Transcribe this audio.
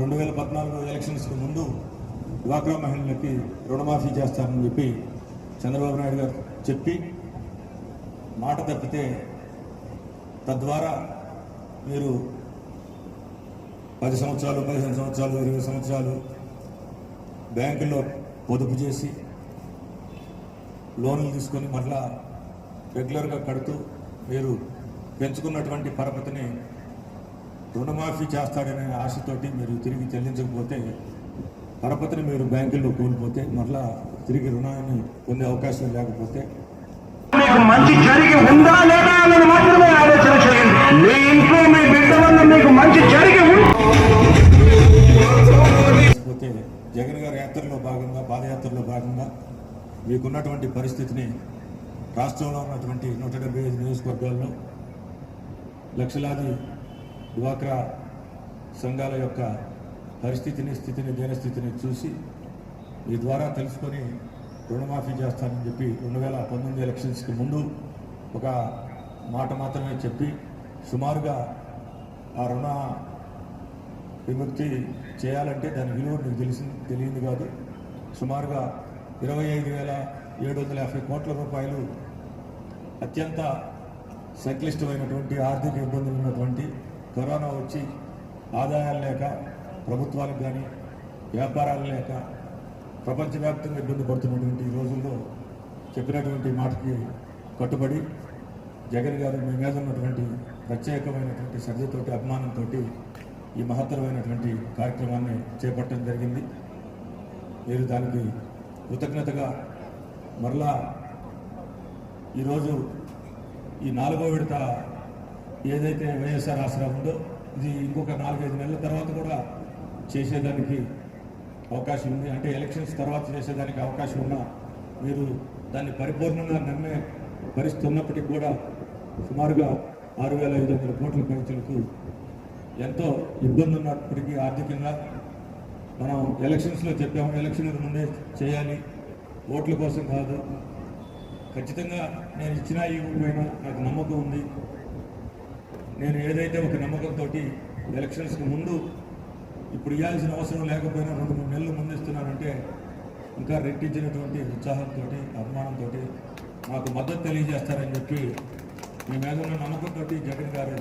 2014 ఎలక్షన్స్కి ముందు డ్వాక్రా మహిళలకి రుణమాఫీ చేస్తారని చెప్పి చంద్రబాబు నాయుడు గారు చెప్పి మాట తప్పితే తద్వారా మీరు 10 సంవత్సరాలు 15 సంవత్సరాలు 20 సంవత్సరాలు బ్యాంకుల్లో పొదుపు చేసి లోన్లు తీసుకొని మళ్ళా రెగ్యులర్గా కడుతూ మీరు పెంచుకున్నటువంటి పరపతిని రుణమాఫీ చేస్తాడనే ఆశతోటి మీరు తిరిగి చెల్లించకపోతే పరపతిని మీరు బ్యాంకుల్లో కోల్పోతే మళ్ళా తిరిగి రుణాన్ని పొందే అవకాశం లేకపోతే మీకు మంచి జరిగి ఉందా లేదా అని మాత్రమే ఆలోచన చేయండి. మీ ఇంట్లో మీ బిడ్డ వల్ల మీకు మంచి జరిగి పోతే జగన్ గారి యాత్రలో భాగంగా పాదయాత్రలో భాగంగా మీకున్నటువంటి పరిస్థితిని రాష్ట్రంలో ఉన్నటువంటి 175 నియోజకవర్గాల్లో లక్షలాది డ్వాక్రా సంఘాల యొక్క పరిస్థితిని స్థితిని దీనస్థితిని చూసి ఈ ద్వారా తెలుసుకొని రుణమాఫీ చేస్తానని చెప్పి 2019 ఎలక్షన్స్కి ముందు ఒక మాట మాత్రమే చెప్పి సుమారుగా ఆ రుణ విముక్తి చేయాలంటే దాని విలువ మీకు తెలియదు కాదు. సుమారుగా 25,750 కోట్ల రూపాయలు అత్యంత సంక్లిష్టమైనటువంటి ఆర్థిక ఇబ్బందులు ఉన్నటువంటి కరోనా వచ్చి ఆదాయాలు లేక ప్రభుత్వాలకు కానీ వ్యాపారాలు లేక ప్రపంచవ్యాప్తంగా ఇబ్బంది పడుతున్నటువంటి ఈ రోజుల్లో చెప్పినటువంటి మాటకి కట్టుబడి జగన్ గారు మీ మీద ఉన్నటువంటి ప్రత్యేకమైనటువంటి శ్రద్ధతోటి అభిమానంతో ఈ మహత్తరమైనటువంటి కార్యక్రమాన్ని చేపట్టడం జరిగింది. మీరు దానికి కృతజ్ఞతగా మరలా ఈరోజు ఈ 4వ విడత ఏదైతే వైఎస్ఆర్ ఆసరా ఉందో ఇది ఇంకొక 4-5 నెలల తర్వాత కూడా చేసేదానికి అవకాశం ఉంది. అంటే ఎలక్షన్స్ తర్వాత చేసేదానికి అవకాశం ఉన్నా మీరు దాన్ని పరిపూర్ణంగా నమ్మే పరిస్థితి ఉన్నప్పటికీ కూడా సుమారుగా 6,500 కోట్ల ఖర్చులకు ఎంతో ఇబ్బంది ఉన్నప్పటికీ ఆర్థికంగా మనం ఎలక్షన్స్లో చెప్పాము, ఎలక్షన్ ముందే చేయాలి, ఓట్ల కోసం కాదు. ఖచ్చితంగా నేను ఇచ్చినా ఇవ్వకపోయినా నాకు నమ్మకం ఉంది. నేను ఏదైతే ఒక నమ్మకంతో ఎలక్షన్స్కి ముందు ఇప్పుడు ఇవ్వాల్సిన అవసరం లేకపోయినా 2-3 నెలలు ముందు ఇస్తున్నానంటే ఇంకా రెట్టించినటువంటి ఉత్సాహంతో అభిమానంతో నాకు మద్దతు తెలియజేస్తారని చెప్పి మీ మీద ఉన్న నమ్మకంతో జగన్ గారు